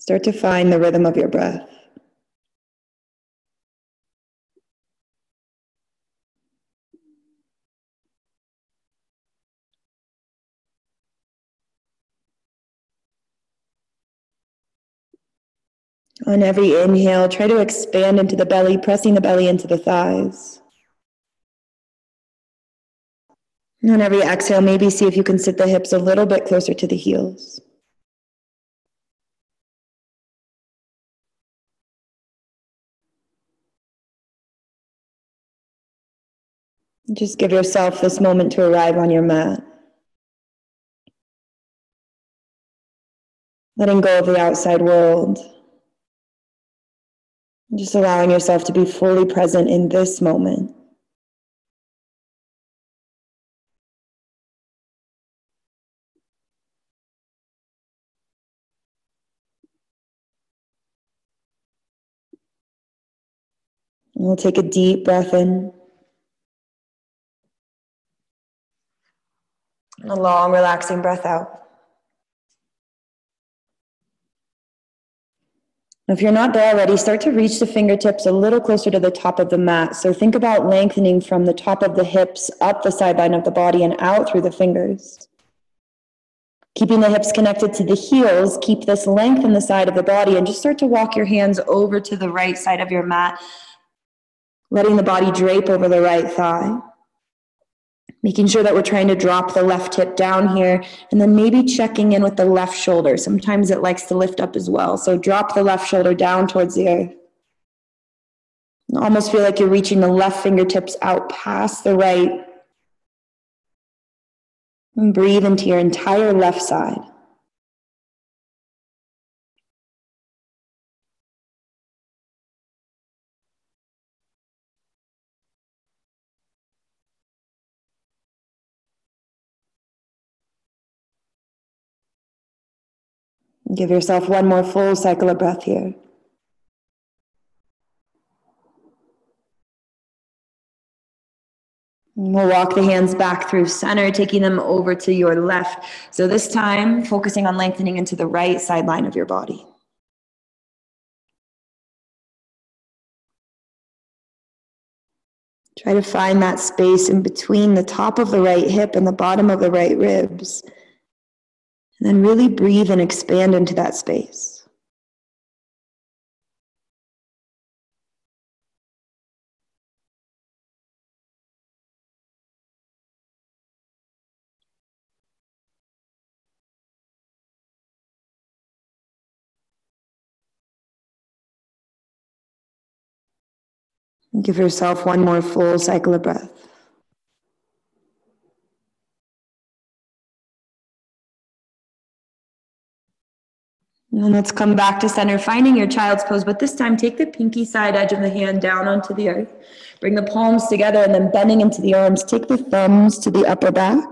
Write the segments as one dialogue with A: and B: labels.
A: Start to find the rhythm of your breath. On every inhale, try to expand into the belly, pressing the belly into the thighs. And on every exhale, maybe see if you can sit the hips a little bit closer to the heels. Just give yourself this moment to arrive on your mat. Letting go of the outside world. Just allowing yourself to be fully present in this moment. And we'll take a deep breath in. And a long, relaxing breath out. If you're not there already, start to reach the fingertips a little closer to the top of the mat. So think about lengthening from the top of the hips up the sideline of the body and out through the fingers. Keeping the hips connected to the heels, keep this length in the side of the body and just start to walk your hands over to the right side of your mat, letting the body drape over the right thigh. Making sure that we're trying to drop the left hip down here, and then maybe checking in with the left shoulder. Sometimes it likes to lift up as well. So drop the left shoulder down towards the earth. And almost feel like you're reaching the left fingertips out past the right. And breathe into your entire left side. Give yourself one more full cycle of breath here. And we'll walk the hands back through center, taking them over to your left. So this time, focusing on lengthening into the right sideline of your body. Try to find that space in between the top of the right hip and the bottom of the right ribs. And then really breathe and expand into that space. And give yourself one more full cycle of breath. And let's come back to center, finding your child's pose, but this time take the pinky side edge of the hand down onto the earth. Bring the palms together and then bending into the arms. Take the thumbs to the upper back.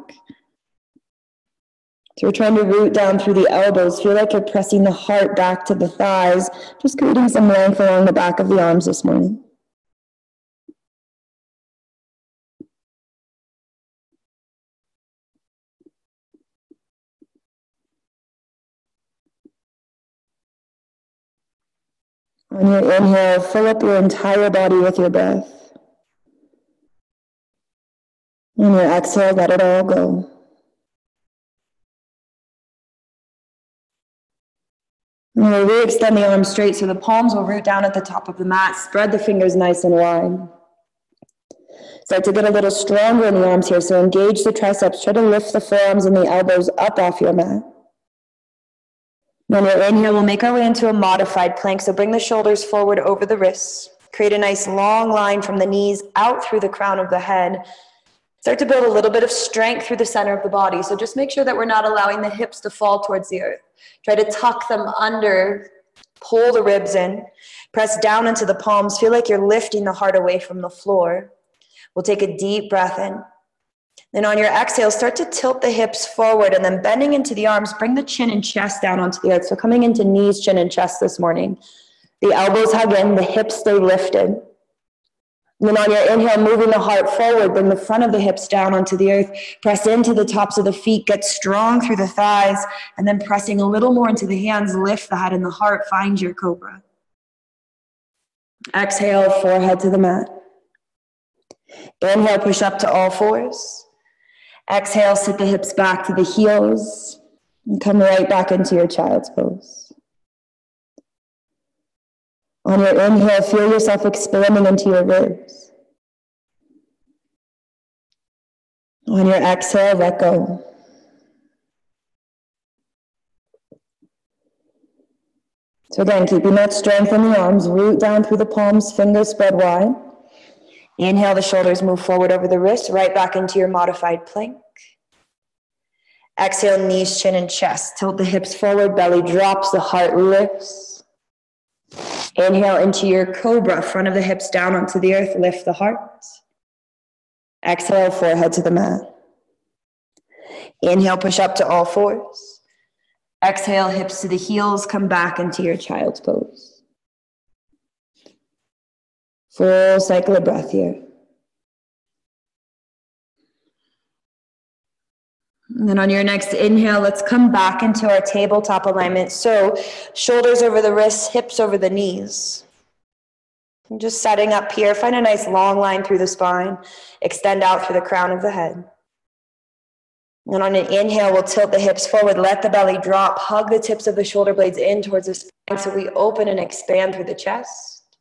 A: So we're trying to root down through the elbows. Feel like you're pressing the heart back to the thighs, just creating some length along the back of the arms this morning. On your inhale, fill up your entire body with your breath. On your exhale, let it all go. And we'll re-extend the arms straight so the palms will root down at the top of the mat. Spread the fingers nice and wide. Start to get a little stronger in the arms here, so engage the triceps. Try to lift the forearms and the elbows up off your mat. On your inhale, we'll make our way into a modified plank. So bring the shoulders forward over the wrists. Create a nice long line from the knees out through the crown of the head. Start to build a little bit of strength through the center of the body. So just make sure that we're not allowing the hips to fall towards the earth. Try to tuck them under, pull the ribs in, press down into the palms. Feel like you're lifting the heart away from the floor. We'll take a deep breath in. Then on your exhale, start to tilt the hips forward and then bending into the arms, bring the chin and chest down onto the earth. So coming into knees, chin, and chest this morning. The elbows hug in, the hips stay lifted. And then on your inhale, moving the heart forward, bring the front of the hips down onto the earth, press into the tops of the feet, get strong through the thighs, and then pressing a little more into the hands, lift the head and the heart, find your cobra. Exhale, forehead to the mat. Inhale, push up to all fours. Exhale, sit the hips back to the heels, and come right back into your child's pose. On your inhale, feel yourself expanding into your ribs. On your exhale, let go. So again, keeping that strength in the arms, root down through the palms, fingers spread wide. Inhale, the shoulders move forward over the wrists, right back into your modified plank. Exhale, knees, chin, and chest. Tilt the hips forward, belly drops, the heart lifts. Inhale into your cobra, front of the hips down onto the earth, lift the heart. Exhale, forehead to the mat. Inhale, push up to all fours. Exhale, hips to the heels, come back into your child's pose. Full cycle of breath here. And then on your next inhale, let's come back into our tabletop alignment. So shoulders over the wrists, hips over the knees. And just setting up here, find a nice long line through the spine. Extend out through the crown of the head. And on an inhale, we'll tilt the hips forward, let the belly drop, hug the tips of the shoulder blades in towards the spine so we open and expand through the chest.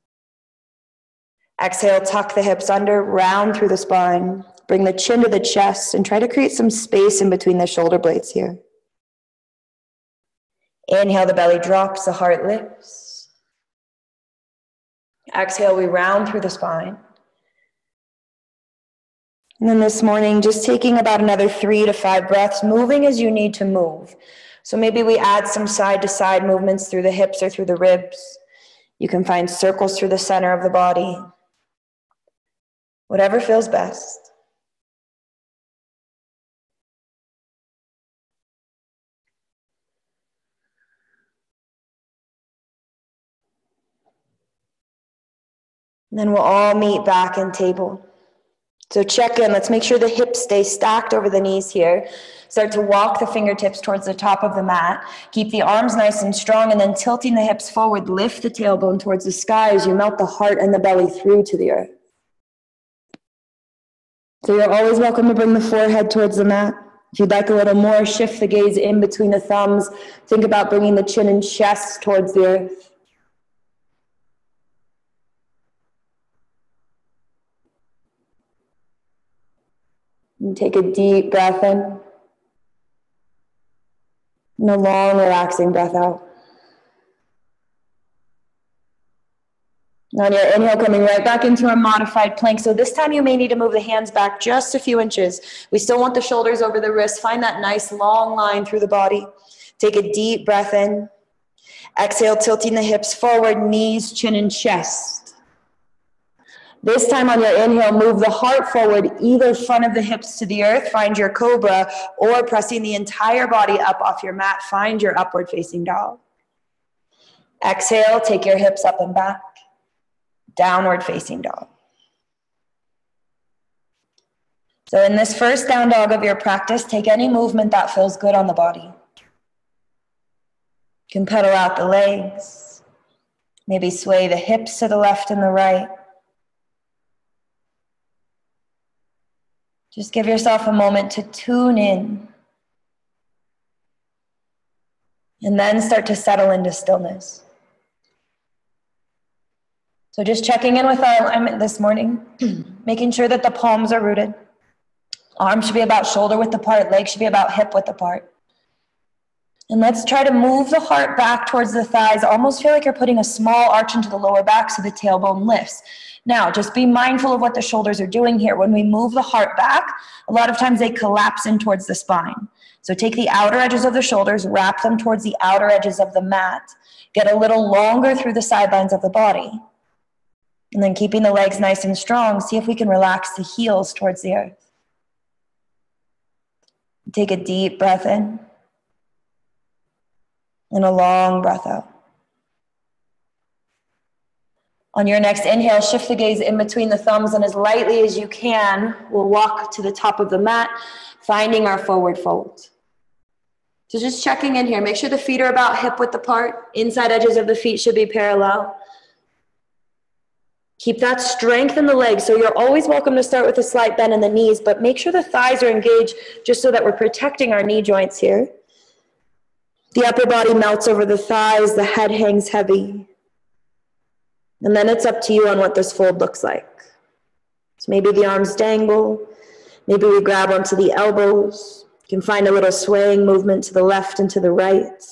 A: Exhale, tuck the hips under, round through the spine. Bring the chin to the chest and try to create some space in between the shoulder blades here. Inhale, the belly drops, the heart lifts. Exhale, we round through the spine. And then this morning, just taking about another 3 to 5 breaths, moving as you need to move. So maybe we add some side-to-side movements through the hips or through the ribs. You can find circles through the center of the body. Whatever feels best. And then we'll all meet back in table. So check in, let's make sure the hips stay stacked over the knees here. Start to walk the fingertips towards the top of the mat. Keep the arms nice and strong, and then tilting the hips forward, lift the tailbone towards the sky as you melt the heart and the belly through to the earth. So you're always welcome to bring the forehead towards the mat. If you'd like a little more, shift the gaze in between the thumbs. Think about bringing the chin and chest towards the earth. And take a deep breath in. And a long, relaxing breath out. On your inhale, coming right back into our modified plank. So this time you may need to move the hands back just a few inches. We still want the shoulders over the wrists. Find that nice long line through the body. Take a deep breath in. Exhale, tilting the hips forward, knees, chin, and chest. This time on your inhale, move the heart forward, either front of the hips to the earth, find your cobra, or pressing the entire body up off your mat, find your upward facing dog. Exhale, take your hips up and back, downward facing dog. So in this first down dog of your practice, take any movement that feels good on the body. You can pedal out the legs, maybe sway the hips to the left and the right. Just give yourself a moment to tune in and then start to settle into stillness. So just checking in with our alignment this morning, making sure that the palms are rooted. Arms should be about shoulder width apart, legs should be about hip width apart. And let's try to move the heart back towards the thighs. Almost feel like you're putting a small arch into the lower back so the tailbone lifts. Now, just be mindful of what the shoulders are doing here. When we move the heart back, a lot of times they collapse in towards the spine. So take the outer edges of the shoulders, wrap them towards the outer edges of the mat. Get a little longer through the sidelines of the body. And then keeping the legs nice and strong, see if we can relax the heels towards the earth. Take a deep breath in. And a long breath out. On your next inhale, shift the gaze in between the thumbs, and as lightly as you can, we'll walk to the top of the mat, finding our forward fold. So just checking in here. Make sure the feet are about hip width apart. Inside edges of the feet should be parallel. Keep that strength in the legs. So you're always welcome to start with a slight bend in the knees, but make sure the thighs are engaged just so that we're protecting our knee joints here. The upper body melts over the thighs. The head hangs heavy. And then it's up to you on what this fold looks like. So maybe the arms dangle. Maybe we grab onto the elbows. You can find a little swaying movement to the left and to the right.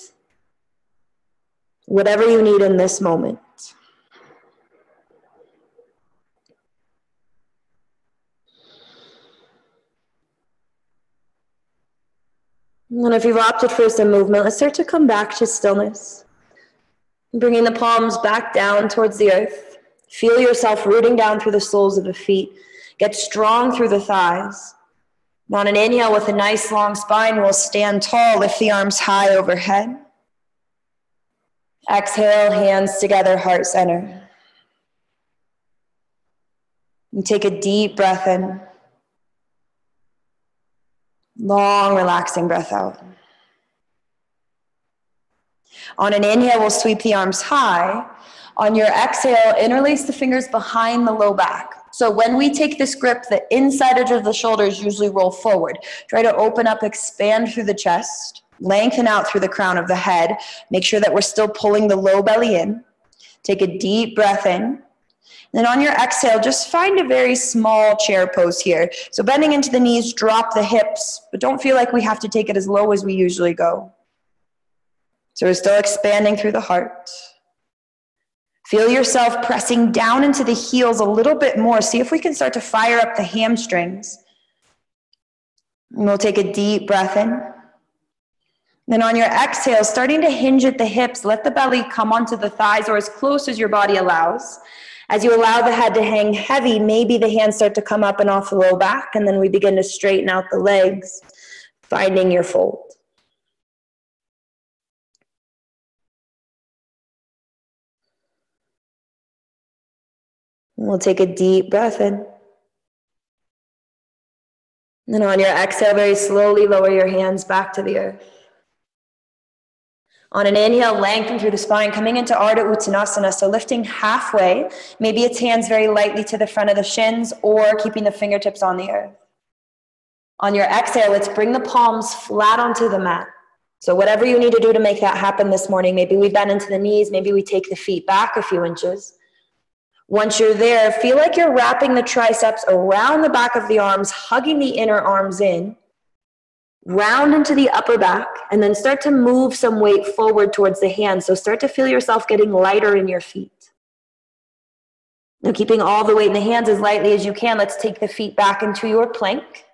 A: Whatever you need in this moment. And if you've opted for some movement, let's start to come back to stillness. Bringing the palms back down towards the earth. Feel yourself rooting down through the soles of the feet. Get strong through the thighs. And on an inhale with a nice long spine, we'll stand tall, lift the arms high overhead. Exhale, hands together, heart center. And take a deep breath in. Long, relaxing breath out. On an inhale, we'll sweep the arms high. On your exhale, interlace the fingers behind the low back. So when we take this grip, the inside edge of the shoulders usually roll forward. Try to open up, expand through the chest, lengthen out through the crown of the head. Make sure that we're still pulling the low belly in. Take a deep breath in. Then on your exhale, just find a very small chair pose here. So bending into the knees, drop the hips, but don't feel like we have to take it as low as we usually go. So we're still expanding through the heart. Feel yourself pressing down into the heels a little bit more. See if we can start to fire up the hamstrings. And we'll take a deep breath in. Then on your exhale, starting to hinge at the hips, let the belly come onto the thighs or as close as your body allows. As you allow the head to hang heavy, maybe the hands start to come up and off the low back, and then we begin to straighten out the legs, finding your fold. And we'll take a deep breath in. And then on your exhale, very slowly lower your hands back to the earth. On an inhale, lengthen through the spine, coming into Ardha Uttanasana, so lifting halfway. Maybe it's hands very lightly to the front of the shins or keeping the fingertips on the earth. On your exhale, let's bring the palms flat onto the mat. So whatever you need to do to make that happen this morning, maybe we bend into the knees, maybe we take the feet back a few inches. Once you're there, feel like you're wrapping the triceps around the back of the arms, hugging the inner arms in. Round into the upper back, and then start to move some weight forward towards the hands. So start to feel yourself getting lighter in your feet. Now keeping all the weight in the hands as lightly as you can, let's take the feet back into your plank.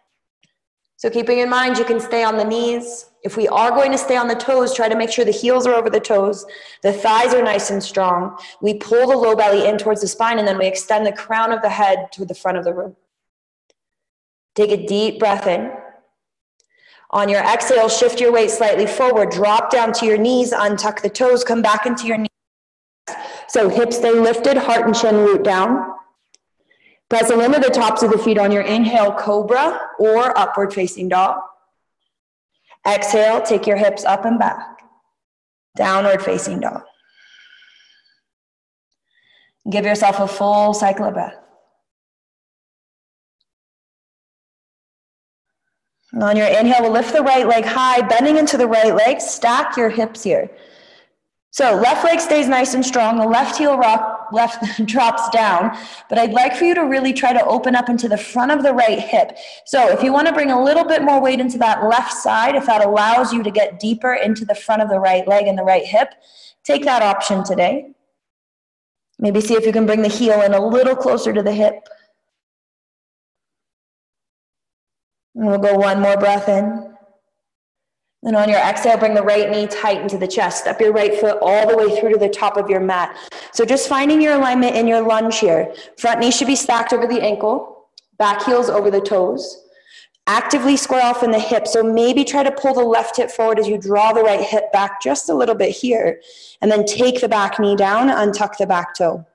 A: So keeping in mind, you can stay on the knees. If we are going to stay on the toes, try to make sure the heels are over the toes. The thighs are nice and strong. We pull the low belly in towards the spine, and then we extend the crown of the head to the front of the room. Take a deep breath in. On your exhale, shift your weight slightly forward, drop down to your knees, untuck the toes, come back into your knees. So hips stay lifted, heart and chin root down. Pressing into the tops of the feet on your inhale, cobra or upward facing dog. Exhale, take your hips up and back, downward facing dog. Give yourself a full cycle of breath. And on your inhale, we'll lift the right leg high, bending into the right leg, stack your hips here. So left leg stays nice and strong, the left heel drops down, but I'd like for you to really try to open up into the front of the right hip. So if you want to bring a little bit more weight into that left side, if that allows you to get deeper into the front of the right leg and the right hip, take that option today. Maybe see if you can bring the heel in a little closer to the hip. And we'll go one more breath in. Then on your exhale, bring the right knee tight into the chest. Step your right foot all the way through to the top of your mat. So just finding your alignment in your lunge here. Front knee should be stacked over the ankle. Back heels over the toes. Actively square off in the hip. So maybe try to pull the left hip forward as you draw the right hip back just a little bit here. And then take the back knee down, untuck the back toe.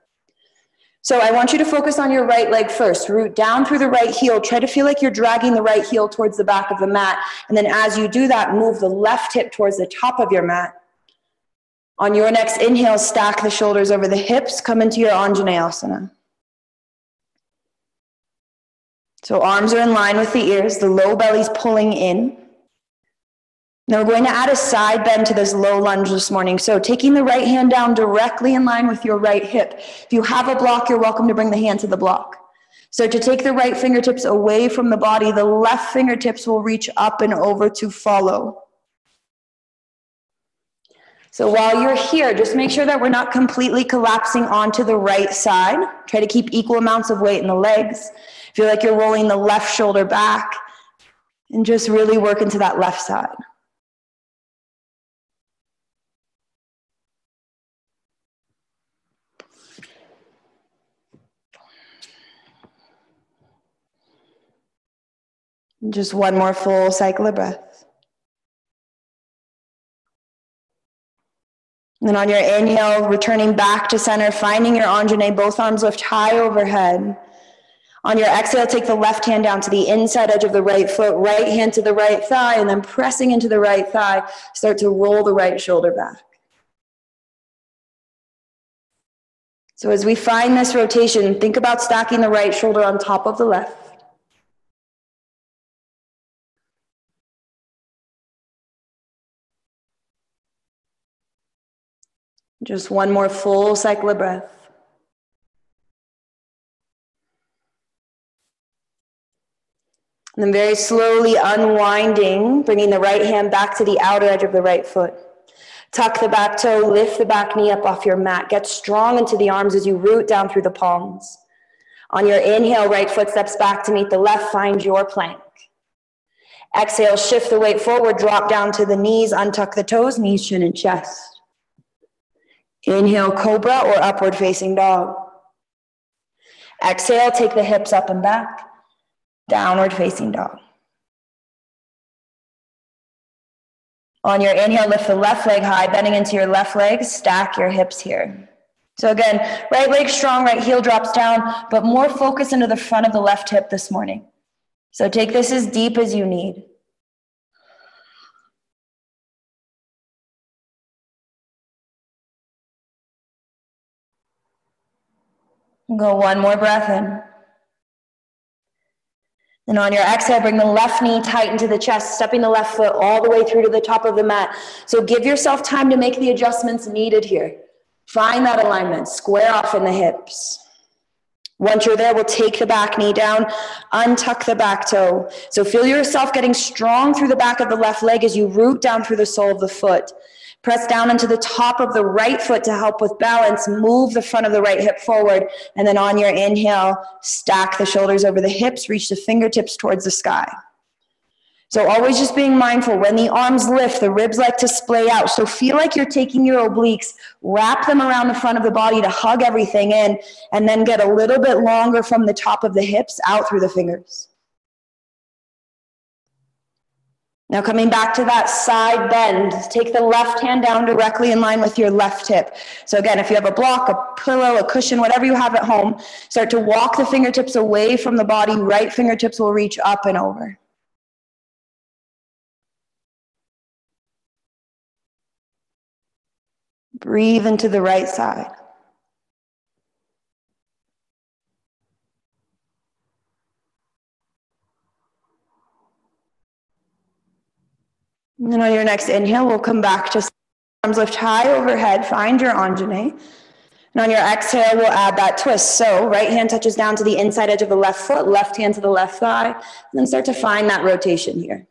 A: So I want you to focus on your right leg first. Root down through the right heel. Try to feel like you're dragging the right heel towards the back of the mat. And then as you do that, move the left hip towards the top of your mat. On your next inhale, stack the shoulders over the hips. Come into your Anjaneyasana. So arms are in line with the ears. The low belly's pulling in. Now we're going to add a side bend to this low lunge this morning. So taking the right hand down directly in line with your right hip. If you have a block, you're welcome to bring the hand to the block. So to take the right fingertips away from the body, the left fingertips will reach up and over to follow. So while you're here, just make sure that we're not completely collapsing onto the right side. Try to keep equal amounts of weight in the legs. Feel like you're rolling the left shoulder back and just really work into that left side. Just one more full cycle of breath. And then on your inhale, returning back to center, finding your Anjaney, both arms lift high overhead. On your exhale, take the left hand down to the inside edge of the right foot, right hand to the right thigh, and then pressing into the right thigh, start to roll the right shoulder back. So as we find this rotation, think about stacking the right shoulder on top of the left. Just one more full cycle of breath. And then very slowly unwinding, bringing the right hand back to the outer edge of the right foot. Tuck the back toe, lift the back knee up off your mat. Get strong into the arms as you root down through the palms. On your inhale, right foot steps back to meet the left, find your plank. Exhale, shift the weight forward, drop down to the knees, untuck the toes, knees, chin, and chest. Inhale, cobra or upward facing dog. Exhale, take the hips up and back, downward facing dog. On your inhale, lift the left leg high, bending into your left leg, stack your hips here. So again, right leg strong, right heel drops down, but more focus into the front of the left hip this morning. So take this as deep as you need. Go one more breath in. Then on your exhale, bring the left knee tight into the chest, stepping the left foot all the way through to the top of the mat. So give yourself time to make the adjustments needed here. Find that alignment, square off in the hips. Once you're there, we'll take the back knee down, untuck the back toe. So feel yourself getting strong through the back of the left leg as you root down through the sole of the foot. Press down into the top of the right foot to help with balance. Move the front of the right hip forward. And then on your inhale, stack the shoulders over the hips, reach the fingertips towards the sky. So always just being mindful, when the arms lift, the ribs like to splay out. So feel like you're taking your obliques, wrap them around the front of the body to hug everything in, and then get a little bit longer from the top of the hips out through the fingers. Now coming back to that side bend, take the left hand down directly in line with your left hip. So again, if you have a block, a pillow, a cushion, whatever you have at home, start to walk the fingertips away from the body. Right fingertips will reach up and over. Breathe into the right side. And then on your next inhale, we'll come back to arms lift high overhead, find your Anjaney. And on your exhale, we'll add that twist. So right hand touches down to the inside edge of the left foot, left hand to the left thigh, and then start to find that rotation here.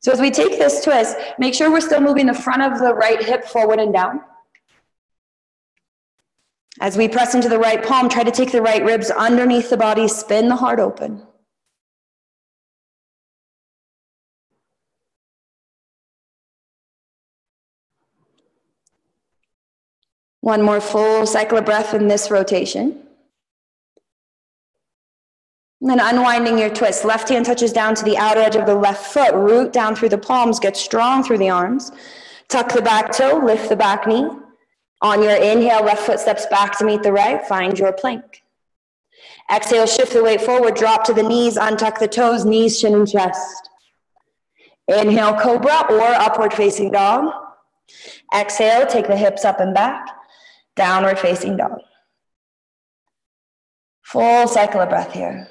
A: So as we take this twist, make sure we're still moving the front of the right hip forward and down. As we press into the right palm, try to take the right ribs underneath the body, spin the heart open. One more full cycle of breath in this rotation. And then unwinding your twist. Left hand touches down to the outer edge of the left foot. Root down through the palms. Get strong through the arms. Tuck the back toe. Lift the back knee. On your inhale, left foot steps back to meet the right. Find your plank. Exhale, shift the weight forward, drop to the knees, untuck the toes, knees, chin, and chest. Inhale, cobra or upward facing dog. Exhale, take the hips up and back, downward facing dog. Full cycle of breath here.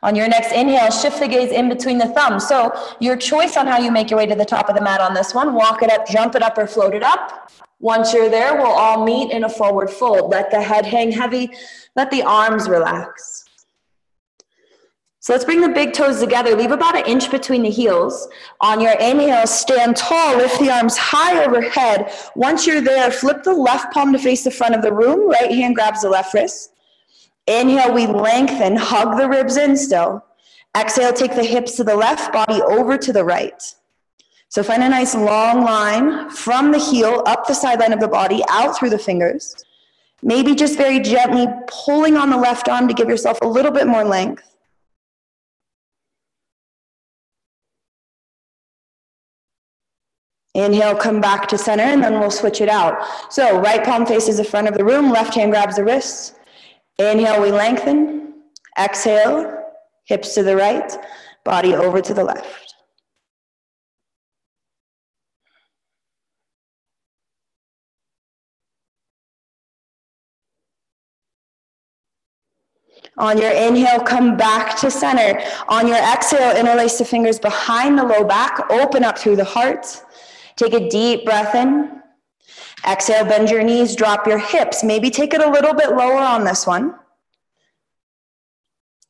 A: On your next inhale, shift the gaze in between the thumbs. So your choice on how you make your way to the top of the mat on this one. Walk it up, jump it up, or float it up. Once you're there, we'll all meet in a forward fold. Let the head hang heavy. Let the arms relax. So let's bring the big toes together. Leave about 1 inch between the heels. On your inhale, stand tall. Lift the arms high overhead. Once you're there, flip the left palm to face the front of the room. Right hand grabs the left wrist. Inhale, we lengthen, hug the ribs in still. Exhale, take the hips to the left, body over to the right. So find a nice long line from the heel, up the sideline of the body, out through the fingers. Maybe just very gently pulling on the left arm to give yourself a little bit more length. Inhale, come back to center, and then we'll switch it out. So right palm faces the front of the room, left hand grabs the wrists. Inhale, we lengthen. Exhale, hips to the right, body over to the left. On your inhale, come back to center. On your exhale, interlace the fingers behind the low back, open up through the heart. Take a deep breath in. Exhale, bend your knees, drop your hips. Maybe take it a little bit lower on this one.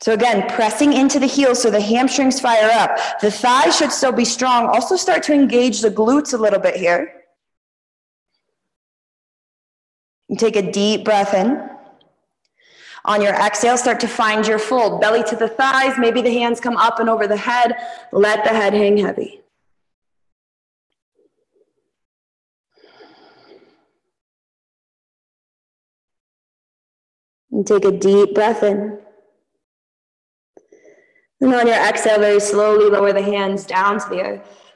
A: So again, pressing into the heels so the hamstrings fire up. The thighs should still be strong. Also start to engage the glutes a little bit here. And take a deep breath in. On your exhale, start to find your fold. Belly to the thighs. Maybe the hands come up and over the head. Let the head hang heavy. And take a deep breath in. And on your exhale, very slowly lower the hands down to the earth.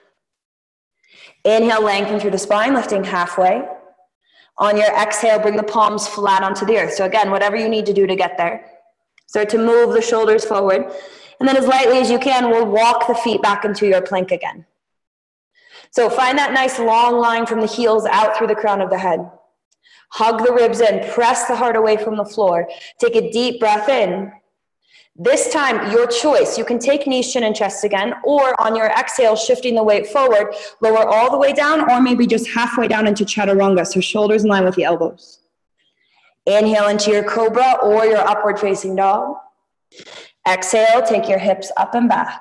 A: Inhale, lengthen through the spine, lifting halfway. On your exhale, bring the palms flat onto the earth. So again, whatever you need to do to get there. Start to move the shoulders forward. And then as lightly as you can, we'll walk the feet back into your plank again. So find that nice long line from the heels out through the crown of the head. Hug the ribs in, press the heart away from the floor. Take a deep breath in. This time, your choice. You can take knees, chin, and chest again, or on your exhale, shifting the weight forward, lower all the way down, or maybe just halfway down into chaturanga, so shoulders in line with the elbows. Inhale into your cobra or your upward facing dog. Exhale, take your hips up and back.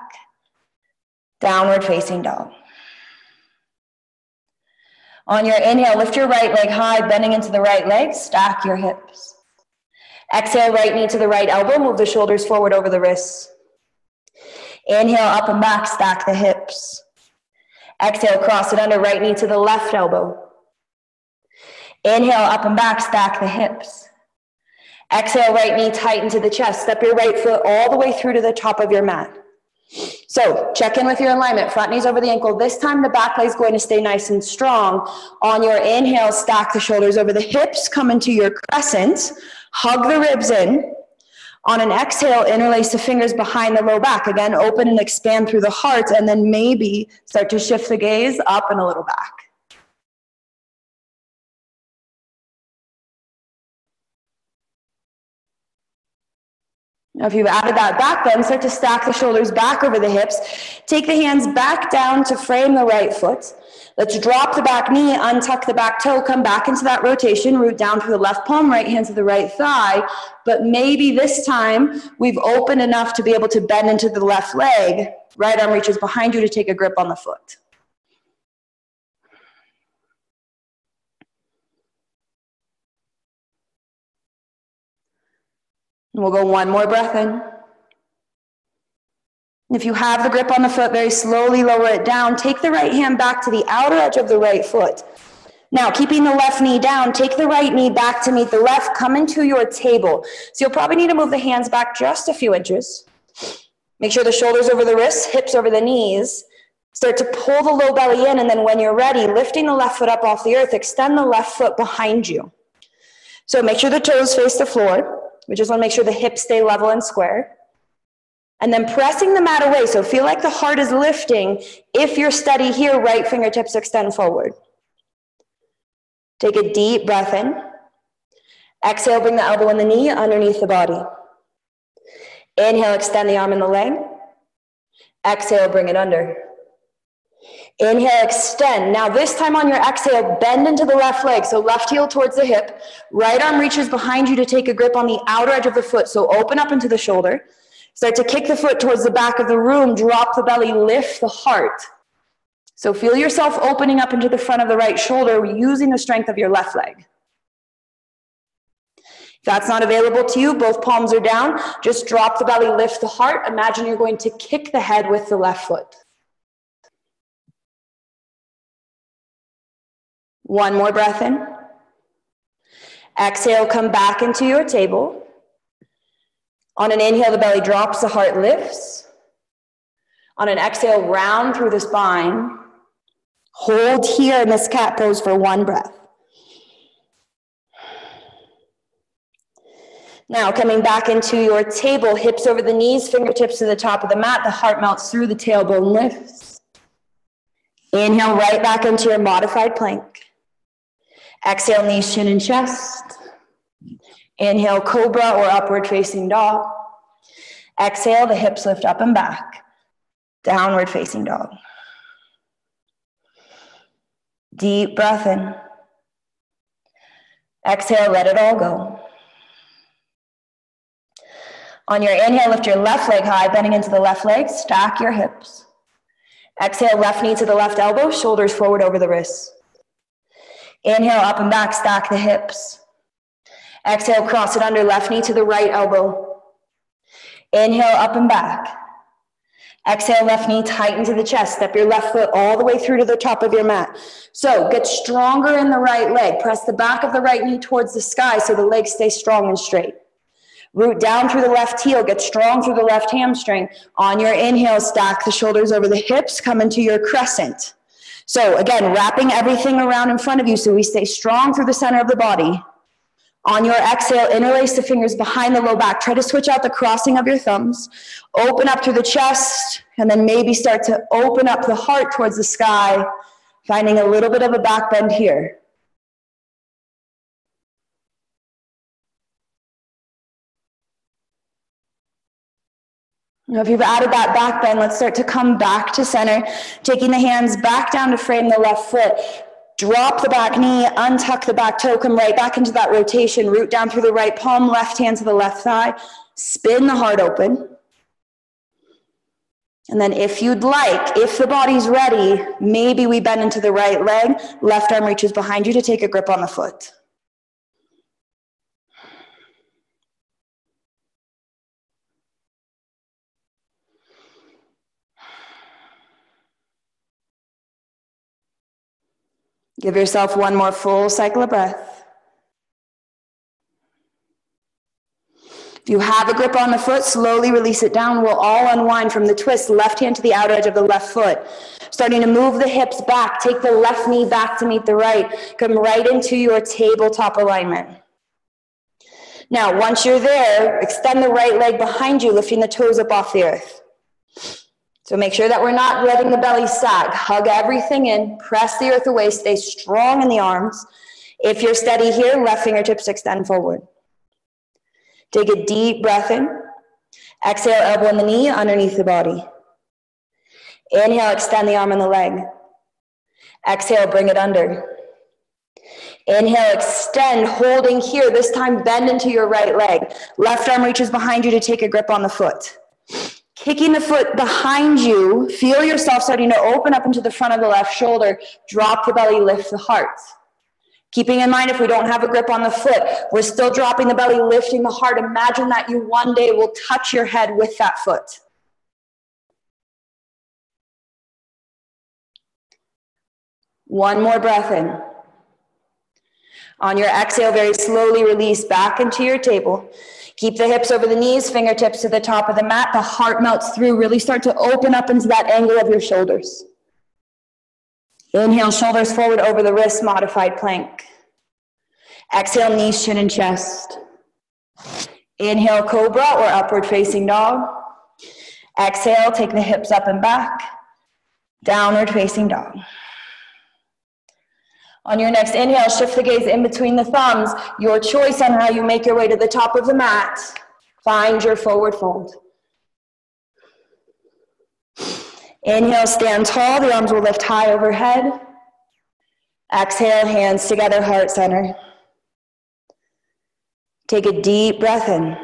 A: Downward facing dog. On your inhale, lift your right leg high, bending into the right leg, stack your hips. Exhale, right knee to the right elbow, move the shoulders forward over the wrists. Inhale, up and back, stack the hips. Exhale, cross it under, right knee to the left elbow. Inhale, up and back, stack the hips. Exhale, right knee tighten to the chest. Step your right foot all the way through to the top of your mat. So check in with your alignment, front knees over the ankle. This time the back leg is going to stay nice and strong. On your inhale, stack the shoulders over the hips, come into your crescent, hug the ribs in. On an exhale, interlace the fingers behind the low back. Again, open and expand through the heart, and then maybe start to shift the gaze up and a little back. Now, if you've added that back bend, start to stack the shoulders back over the hips. Take the hands back down to frame the right foot. Let's drop the back knee, untuck the back toe, come back into that rotation, root down through the left palm, right hand to the right thigh. But maybe this time we've opened enough to be able to bend into the left leg. Right arm reaches behind you to take a grip on the foot. And we'll go one more breath in. If you have the grip on the foot, very slowly lower it down. Take the right hand back to the outer edge of the right foot. Now, keeping the left knee down, take the right knee back to meet the left. Come into your table. So you'll probably need to move the hands back just a few inches. Make sure the shoulders over the wrists, hips over the knees. Start to pull the low belly in, and then when you're ready, lifting the left foot up off the earth, extend the left foot behind you. So make sure the toes face the floor. We just want to make sure the hips stay level and square. And then pressing the mat away, so feel like the heart is lifting. If you're steady here, right fingertips extend forward. Take a deep breath in. Exhale, bring the elbow and the knee underneath the body. Inhale, extend the arm and the leg. Exhale, bring it under. Inhale, extend. Now this time on your exhale, bend into the left leg. So left heel towards the hip. Right arm reaches behind you to take a grip on the outer edge of the foot. So open up into the shoulder. Start to kick the foot towards the back of the room. Drop the belly, lift the heart. So feel yourself opening up into the front of the right shoulder using the strength of your left leg. If that's not available to you, both palms are down. Just drop the belly, lift the heart. Imagine you're going to kick the head with the left foot. One more breath in. Exhale, come back into your table. On an inhale, the belly drops, the heart lifts. On an exhale, round through the spine. Hold here in this cat pose for one breath. Now, coming back into your table, hips over the knees, fingertips to the top of the mat. The heart melts through, the tailbone lifts. Inhale, right back into your modified plank. Exhale, knees, chin, and chest. Inhale, cobra or upward facing dog. Exhale, the hips lift up and back. Downward facing dog. Deep breath in. Exhale, let it all go. On your inhale, lift your left leg high, bending into the left leg, stack your hips. Exhale, left knee to the left elbow, shoulders forward over the wrists. Inhale, up and back, stack the hips. Exhale, cross it under, left knee to the right elbow. Inhale, up and back. Exhale, left knee tighten to the chest. Step your left foot all the way through to the top of your mat. So get stronger in the right leg. Press the back of the right knee towards the sky so the legs stay strong and straight. Root down through the left heel. Get strong through the left hamstring. On your inhale, stack the shoulders over the hips. Come into your crescent. So again, wrapping everything around in front of you so we stay strong through the center of the body. On your exhale, interlace the fingers behind the low back. Try to switch out the crossing of your thumbs. Open up through the chest, and then maybe start to open up the heart towards the sky, finding a little bit of a back bend here. Now, if you've added that back bend, let's start to come back to center, taking the hands back down to frame the left foot. Drop the back knee, untuck the back toe, come right back into that rotation, root down through the right palm, left hand to the left thigh, spin the heart open. And then if you'd like, if the body's ready, maybe we bend into the right leg, left arm reaches behind you to take a grip on the foot. Give yourself one more full cycle of breath. If you have a grip on the foot, slowly release it down. We'll all unwind from the twist, left hand to the outer edge of the left foot. Starting to move the hips back. Take the left knee back to meet the right. Come right into your tabletop alignment. Now, once you're there, extend the right leg behind you, lifting the toes up off the earth. So make sure that we're not letting the belly sag. Hug everything in, press the earth away, stay strong in the arms. If you're steady here, left fingertips extend forward. Take a deep breath in. Exhale, elbow and the knee underneath the body. Inhale, extend the arm and the leg. Exhale, bring it under. Inhale, extend, holding here. This time, bend into your right leg. Left arm reaches behind you to take a grip on the foot. Kicking the foot behind you, feel yourself starting to open up into the front of the left shoulder. Drop the belly, lift the heart. Keeping in mind, if we don't have a grip on the foot, we're still dropping the belly, lifting the heart. Imagine that you one day will touch your head with that foot. One more breath in. On your exhale, very slowly release back into your table. Keep the hips over the knees, fingertips to the top of the mat. The heart melts through. Really start to open up into that angle of your shoulders. Inhale, shoulders forward over the wrist, modified plank. Exhale, knees, chin, and chest. Inhale, cobra or upward facing dog. Exhale, take the hips up and back. Downward facing dog. On your next inhale, shift the gaze in between the thumbs. Your choice on how you make your way to the top of the mat. Find your forward fold. Inhale, stand tall. The arms will lift high overhead. Exhale, hands together, heart center. Take a deep breath in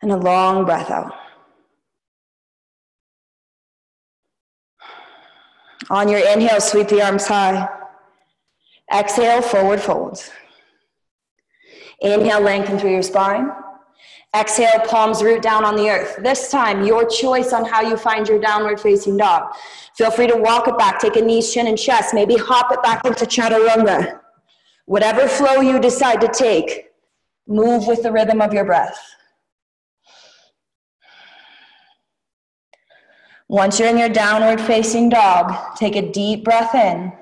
A: and a long breath out. On your inhale, sweep the arms high. Exhale, forward fold. Inhale, lengthen through your spine. Exhale, palms root down on the earth. This time, your choice on how you find your downward facing dog. Feel free to walk it back, take a knees, chin, and chest. Maybe hop it back into chaturanga. Whatever flow you decide to take, move with the rhythm of your breath. Once you're in your downward facing dog, take a deep breath in.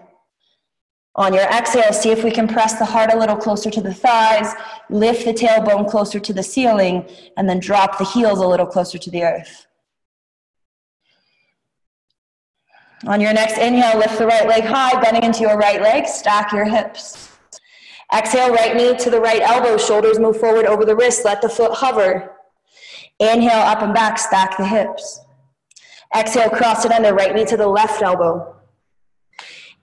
A: On your exhale, see if we can press the heart a little closer to the thighs, lift the tailbone closer to the ceiling, and then drop the heels a little closer to the earth. On your next inhale, lift the right leg high, bending into your right leg, stack your hips. Exhale, right knee to the right elbow, shoulders move forward over the wrist, let the foot hover. Inhale, up and back, stack the hips. Exhale, cross it under, right knee to the left elbow.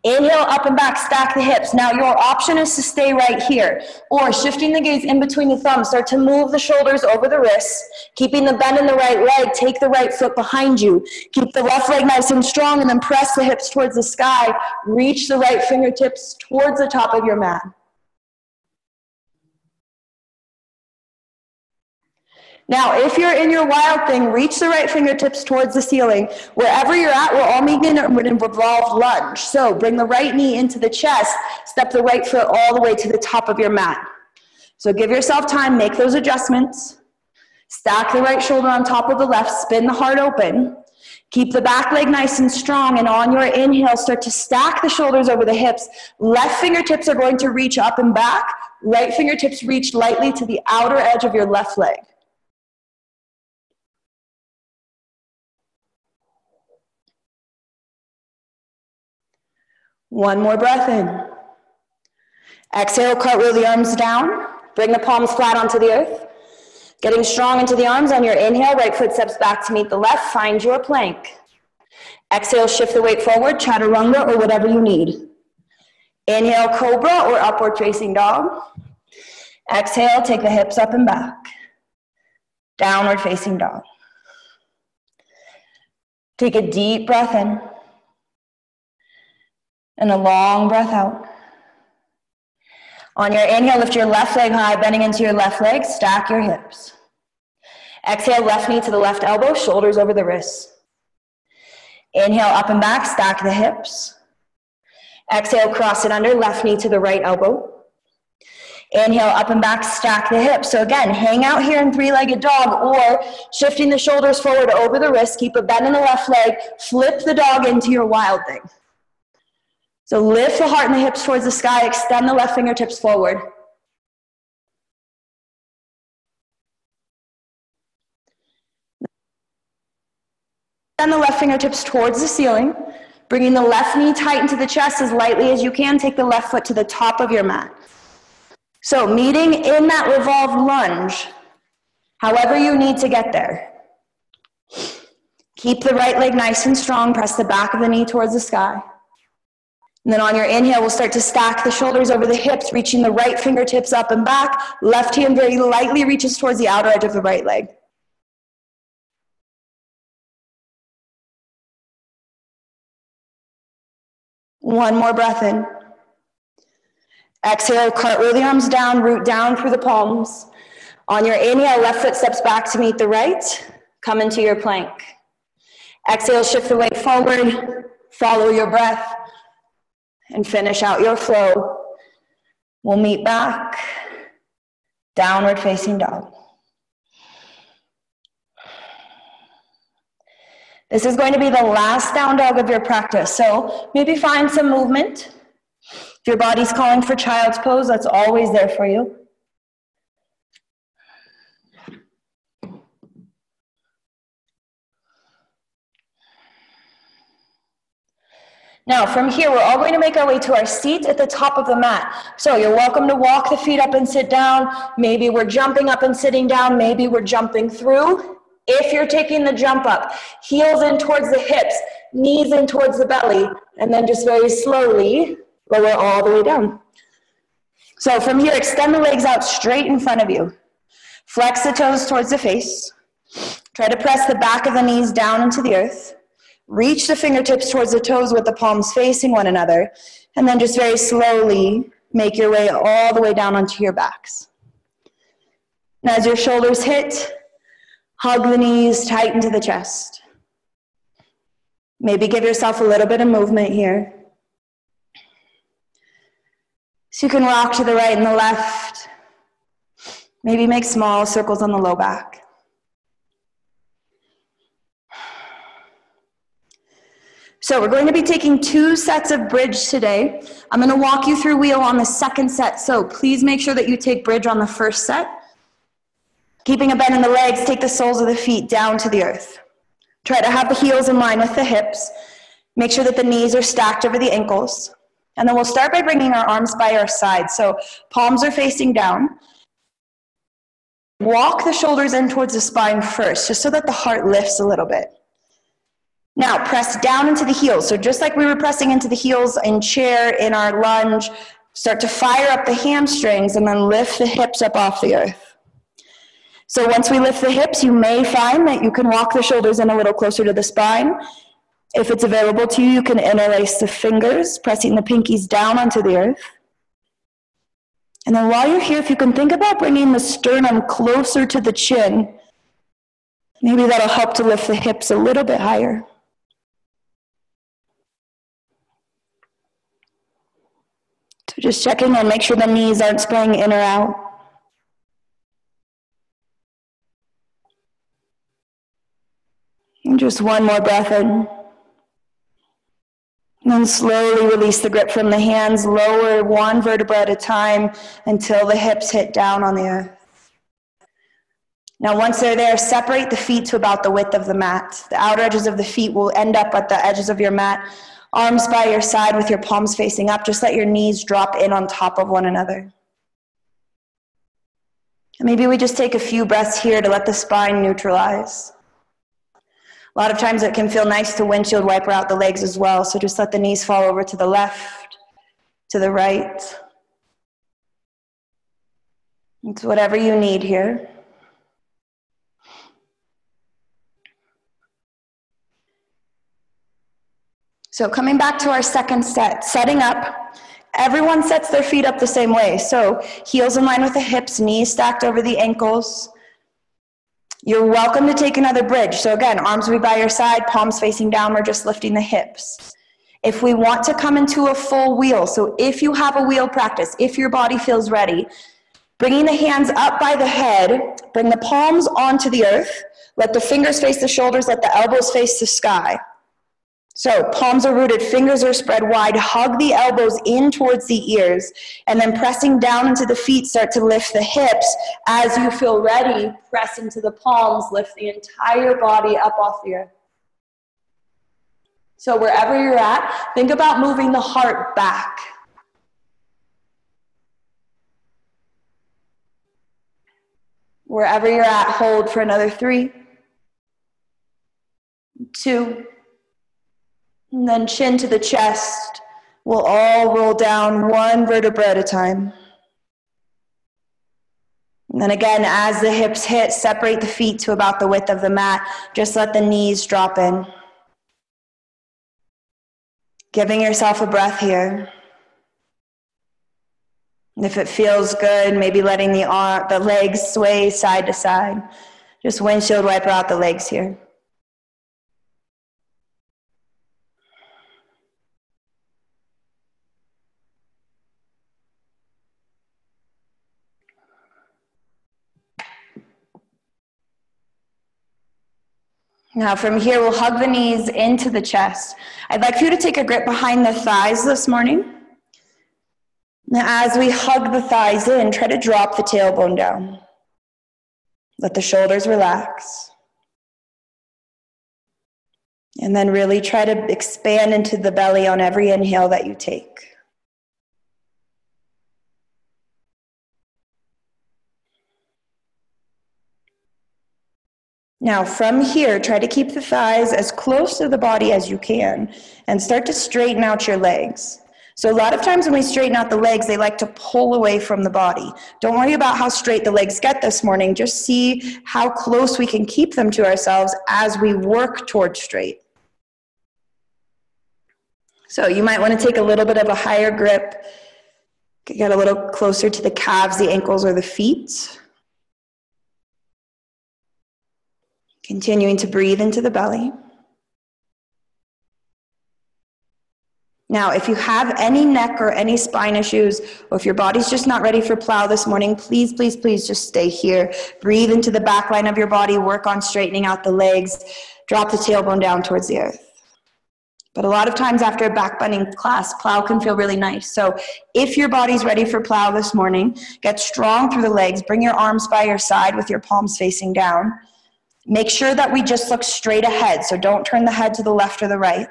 A: Inhale, up and back, stack the hips. Now your option is to stay right here, or shifting the gaze in between the thumbs, start to move the shoulders over the wrists, keeping the bend in the right leg, take the right foot behind you, keep the left leg nice and strong, and then press the hips towards the sky, reach the right fingertips towards the top of your mat. Now, if you're in your wild thing, reach the right fingertips towards the ceiling. Wherever you're at, we're all meeting in an revolved lunge. So bring the right knee into the chest, step the right foot all the way to the top of your mat. So give yourself time, make those adjustments. Stack the right shoulder on top of the left, spin the heart open. Keep the back leg nice and strong, and on your inhale, start to stack the shoulders over the hips. Left fingertips are going to reach up and back. Right fingertips reach lightly to the outer edge of your left leg. One more breath in. Exhale, cartwheel the arms down. Bring the palms flat onto the earth. Getting strong into the arms on your inhale, right foot steps back to meet the left. Find your plank. Exhale, shift the weight forward, chaturanga or whatever you need. Inhale, cobra or upward facing dog. Exhale, take the hips up and back. Downward facing dog. Take a deep breath in. And a long breath out. On your inhale, lift your left leg high, bending into your left leg, stack your hips. Exhale, left knee to the left elbow, shoulders over the wrists. Inhale, up and back, stack the hips. Exhale, cross it under, left knee to the right elbow. Inhale, up and back, stack the hips. So again, hang out here in three-legged dog, or shifting the shoulders forward over the wrist, keep a bend in the left leg, flip the dog into your wild thing. So lift the heart and the hips towards the sky, extend the left fingertips forward. Extend the left fingertips towards the ceiling, bringing the left knee tight into the chest as lightly as you can. Take the left foot to the top of your mat. So meeting in that revolved lunge, however you need to get there. Keep the right leg nice and strong, press the back of the knee towards the sky. And then on your inhale, we'll start to stack the shoulders over the hips, reaching the right fingertips up and back. Left hand very lightly reaches towards the outer edge of the right leg. One more breath in. Exhale, cartwheel the arms down, root down through the palms. On your inhale, left foot steps back to meet the right. Come into your plank. Exhale, shift the weight forward. Follow your breath. And finish out your flow. We'll meet back. Downward facing dog. This is going to be the last down dog of your practice, so maybe find some movement. If your body's calling for child's pose, that's always there for you. Now, from here, we're all going to make our way to our seat at the top of the mat. So you're welcome to walk the feet up and sit down. Maybe we're jumping up and sitting down. Maybe we're jumping through. If you're taking the jump up, heels in towards the hips, knees in towards the belly, and then just very slowly lower all the way down. So from here, extend the legs out straight in front of you. Flex the toes towards the face. Try to press the back of the knees down into the earth. Reach the fingertips towards the toes with the palms facing one another, and then just very slowly make your way all the way down onto your backs. And as your shoulders hit, hug the knees tight into the chest. Maybe give yourself a little bit of movement here. So you can rock to the right and the left. Maybe make small circles on the low back. So we're going to be taking 2 sets of bridge today. I'm going to walk you through wheel on the second set, so please make sure that you take bridge on the first set. Keeping a bend in the legs, take the soles of the feet down to the earth. Try to have the heels in line with the hips. Make sure that the knees are stacked over the ankles. And then we'll start by bringing our arms by our sides. So palms are facing down. Walk the shoulders in towards the spine first, just so that the heart lifts a little bit. Now, press down into the heels. So just like we were pressing into the heels in chair, in our lunge, start to fire up the hamstrings and then lift the hips up off the earth. So once we lift the hips, you may find that you can walk the shoulders in a little closer to the spine. If it's available to you, you can interlace the fingers, pressing the pinkies down onto the earth. And then while you're here, if you can think about bringing the sternum closer to the chin, maybe that'll help to lift the hips a little bit higher. So just checking in, make sure the knees aren't spraying in or out. And just one more breath in. And then slowly release the grip from the hands, lower 1 vertebra at a time until the hips hit down on the earth. Now once they're there, separate the feet to about the width of the mat. The outer edges of the feet will end up at the edges of your mat. Arms by your side with your palms facing up. Just let your knees drop in on top of one another. And maybe we just take a few breaths here to let the spine neutralize. A lot of times it can feel nice to windshield wiper out the legs as well. So just let the knees fall over to the left, to the right. It's whatever you need here. So coming back to our second set, setting up, everyone sets their feet up the same way. So heels in line with the hips, knees stacked over the ankles. You're welcome to take another bridge. So again, arms will be by your side, palms facing down, we're just lifting the hips. If we want to come into a full wheel, so if you have a wheel practice, if your body feels ready, bringing the hands up by the head, bring the palms onto the earth, let the fingers face the shoulders, let the elbows face the sky. So palms are rooted, fingers are spread wide, hug the elbows in towards the ears, and then pressing down into the feet, start to lift the hips. As you feel ready, press into the palms, lift the entire body up off the earth. So wherever you're at, think about moving the heart back. Wherever you're at, hold for another 3, 2, and then chin to the chest. We'll all roll down 1 vertebra at a time. And then again, as the hips hit, separate the feet to about the width of the mat. Just let the knees drop in. Giving yourself a breath here. And if it feels good, maybe letting the legs sway side to side. Just windshield wiper out the legs here. Now from here, we'll hug the knees into the chest. I'd like for you to take a grip behind the thighs this morning. Now as we hug the thighs in, try to drop the tailbone down. Let the shoulders relax. And then really try to expand into the belly on every inhale that you take. Now from here, try to keep the thighs as close to the body as you can and start to straighten out your legs. So a lot of times when we straighten out the legs, they like to pull away from the body. Don't worry about how straight the legs get this morning. Just see how close we can keep them to ourselves as we work towards straight. So you might want to take a little bit of a higher grip, get a little closer to the calves, the ankles, or the feet. Continuing to breathe into the belly. Now, if you have any neck or any spine issues, or if your body's just not ready for plow this morning, please, please, please just stay here. Breathe into the back line of your body, work on straightening out the legs, drop the tailbone down towards the earth. But a lot of times after a backbending class, plow can feel really nice. So if your body's ready for plow this morning, get strong through the legs, bring your arms by your side with your palms facing down. Make sure that we just look straight ahead, so don't turn the head to the left or the right.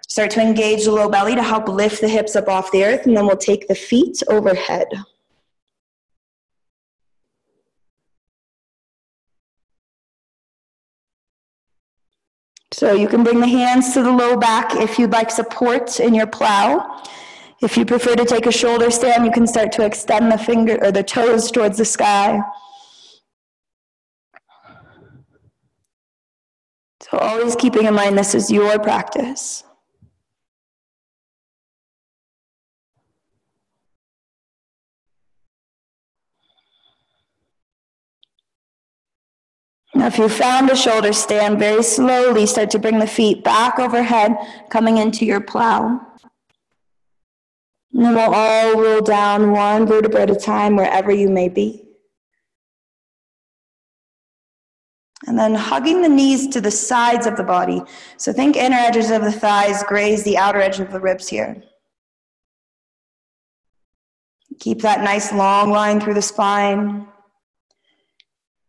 A: Start to engage the low belly to help lift the hips up off the earth, and then we'll take the feet overhead. So you can bring the hands to the low back if you'd like support in your plow. If you prefer to take a shoulder stand, you can start to extend the finger or the toes towards the sky. So always keeping in mind this is your practice. Now, if you found a shoulder stand, very slowly start to bring the feet back overhead, coming into your plow. And then we'll all roll down one vertebra at a time, wherever you may be. And then hugging the knees to the sides of the body. So think inner edges of the thighs graze the outer edge of the ribs here. Keep that nice long line through the spine.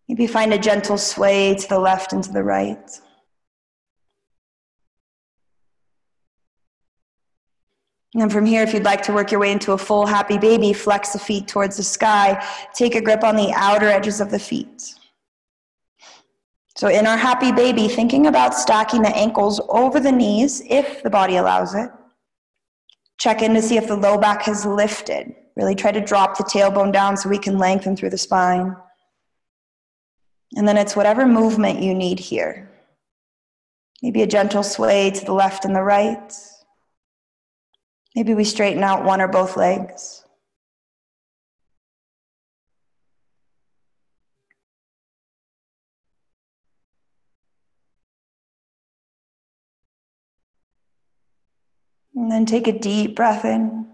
A: Maybe find a gentle sway to the left and to the right. And then from here, if you'd like to work your way into a full happy baby, flex the feet towards the sky. Take a grip on the outer edges of the feet. So in our happy baby, thinking about stacking the ankles over the knees, if the body allows it. Check in to see if the low back has lifted. Really try to drop the tailbone down so we can lengthen through the spine. And then it's whatever movement you need here. Maybe a gentle sway to the left and the right. Maybe we straighten out one or both legs. And then take a deep breath in.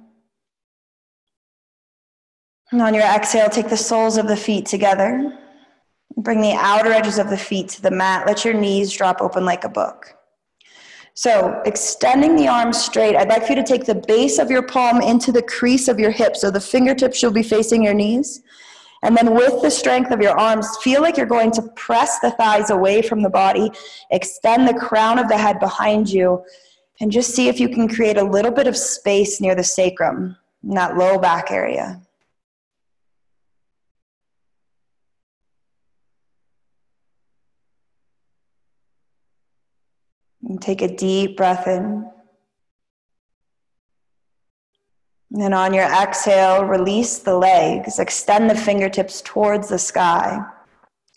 A: And on your exhale, take the soles of the feet together. Bring the outer edges of the feet to the mat. Let your knees drop open like a book. So extending the arms straight, I'd like for you to take the base of your palm into the crease of your hip. So the fingertips should be facing your knees. And then with the strength of your arms, feel like you're going to press the thighs away from the body. Extend the crown of the head behind you. And just see if you can create a little bit of space near the sacrum, in that low back area. And take a deep breath in. And then on your exhale, release the legs. Extend the fingertips towards the sky.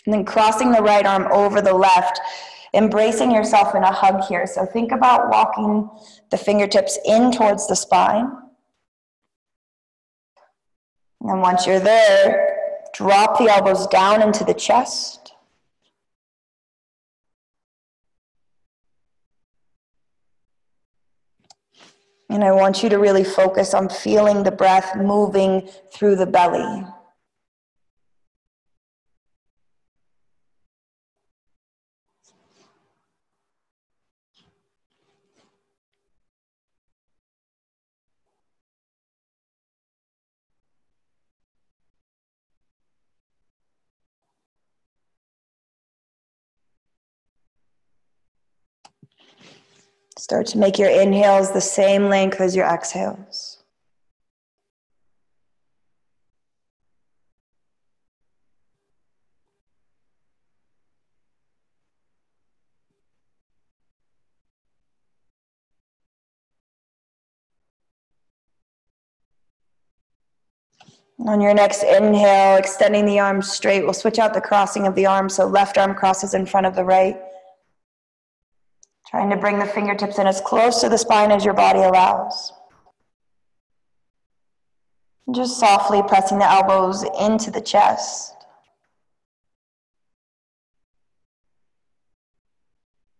A: And then crossing the right arm over the left, embracing yourself in a hug here. So think about walking the fingertips in towards the spine. And then once you're there, drop the elbows down into the chest. And I want you to really focus on feeling the breath moving through the belly. Start to make your inhales the same length as your exhales. On your next inhale, extending the arms straight, we'll switch out the crossing of the arms, so left arm crosses in front of the right. Trying to bring the fingertips in as close to the spine as your body allows. Just softly pressing the elbows into the chest.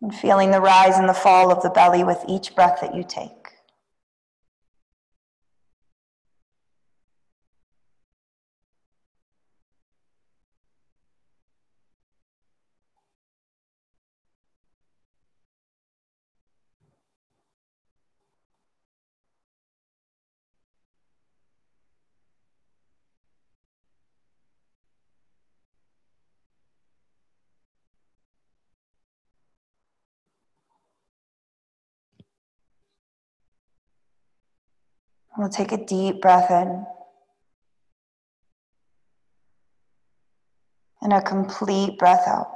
A: And feeling the rise and the fall of the belly with each breath that you take. We'll take a deep breath in. And a complete breath out.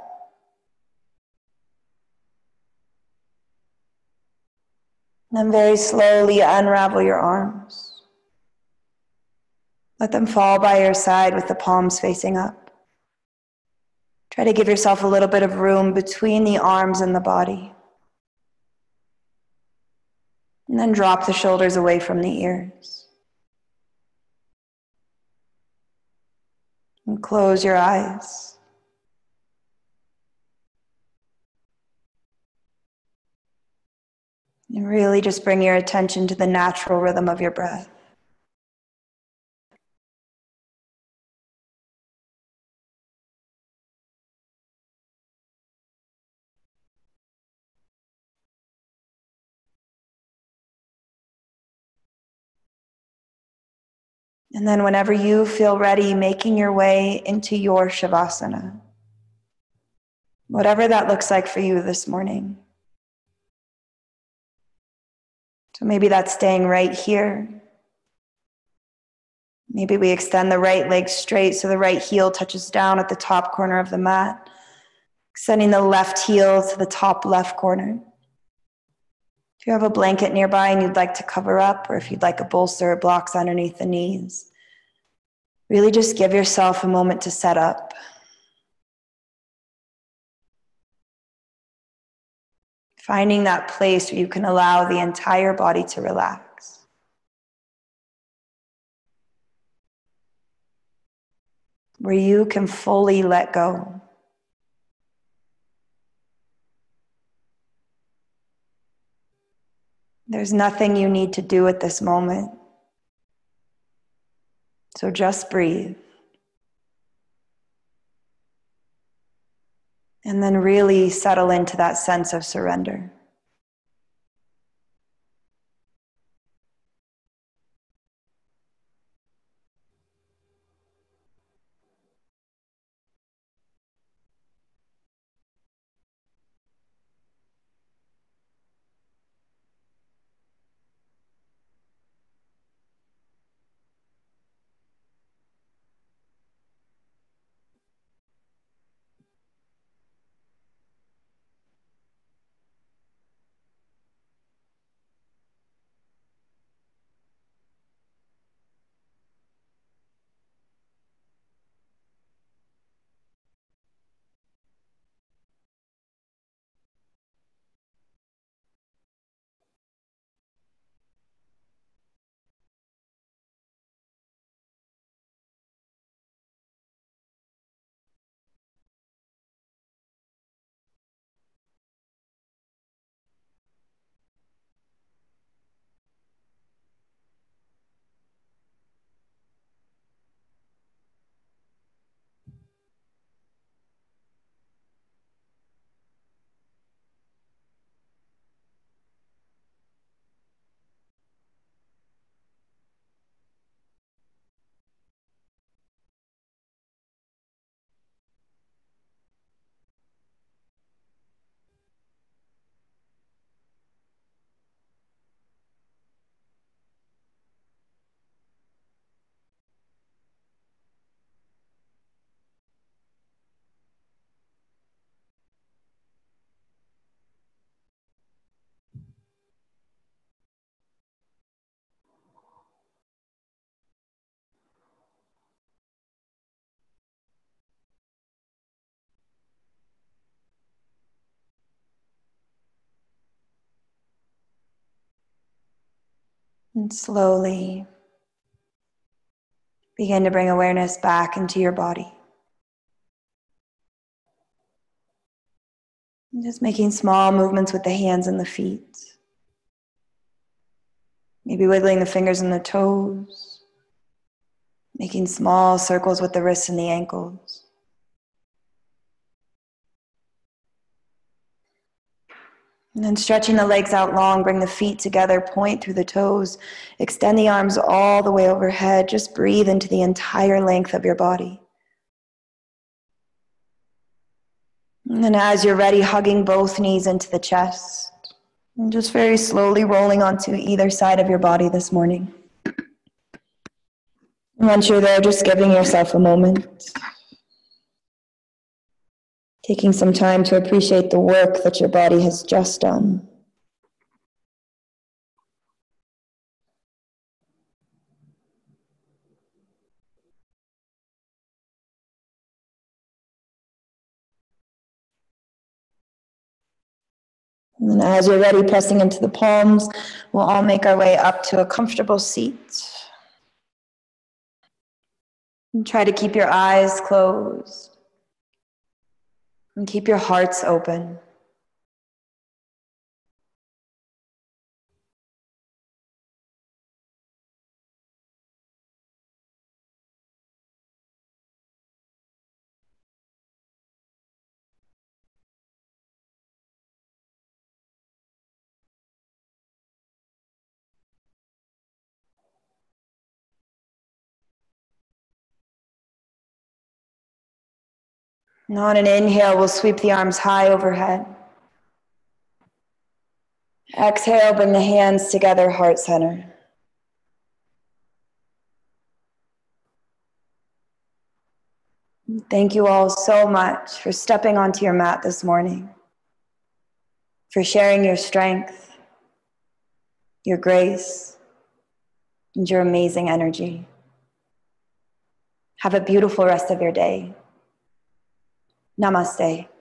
A: And then very slowly unravel your arms. Let them fall by your side with the palms facing up. Try to give yourself a little bit of room between the arms and the body. And then drop the shoulders away from the ears. And close your eyes. And really just bring your attention to the natural rhythm of your breath. And then whenever you feel ready, making your way into your Shavasana. Whatever that looks like for you this morning. So maybe that's staying right here. Maybe we extend the right leg straight so the right heel touches down at the top corner of the mat. Extending the left heel to the top left corner. If you have a blanket nearby and you'd like to cover up, or if you'd like a bolster or blocks underneath the knees, really just give yourself a moment to set up. Finding that place where you can allow the entire body to relax. Where you can fully let go. There's nothing you need to do at this moment. So just breathe. And then really settle into that sense of surrender. And slowly begin to bring awareness back into your body. And just making small movements with the hands and the feet. Maybe wiggling the fingers and the toes. Making small circles with the wrists and the ankles. And then stretching the legs out long, bring the feet together, point through the toes, extend the arms all the way overhead. Just breathe into the entire length of your body. And then as you're ready, hugging both knees into the chest. And just very slowly rolling onto either side of your body this morning. And once you're there, just giving yourself a moment. Taking some time to appreciate the work that your body has just done. And then as you're ready, pressing into the palms, we'll all make our way up to a comfortable seat. And try to keep your eyes closed. And keep your hearts open. And on an inhale, we'll sweep the arms high overhead. Exhale, bring the hands together, heart center. Thank you all so much for stepping onto your mat this morning, for sharing your strength, your grace, and your amazing energy. Have a beautiful rest of your day. Namaste.